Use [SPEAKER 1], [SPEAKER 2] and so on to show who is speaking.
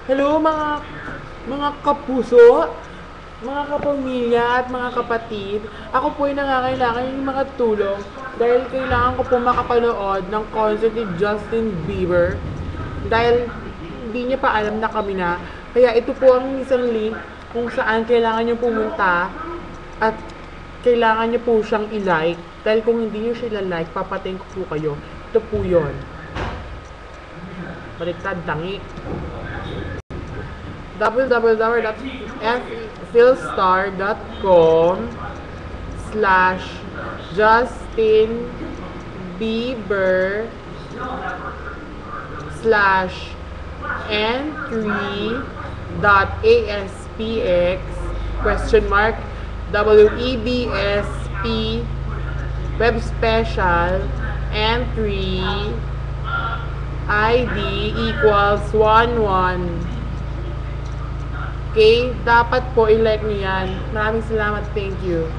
[SPEAKER 1] Hello mga kapuso, mga kapamilya at mga kapatid. Ako po ay nangangailangan ng mga tulong dahil kailangan ko po makapanood ng concert ni Justin Bieber dahil hindi niya pa alam na kami na. Kaya ito po ang isang link kung saan kailangan niyo pumunta at kailangan niyo po siyang i-like dahil kung hindi niyo siya like, papatayin ko po kayo. Ito po yun. Baliktad, tangi. www.philstar.com/Justin Bieber /entry.aspx WEBSP web special entry ID equals 11. Okay, dapat po i-like nyo yan. Maraming salamat. Thank you.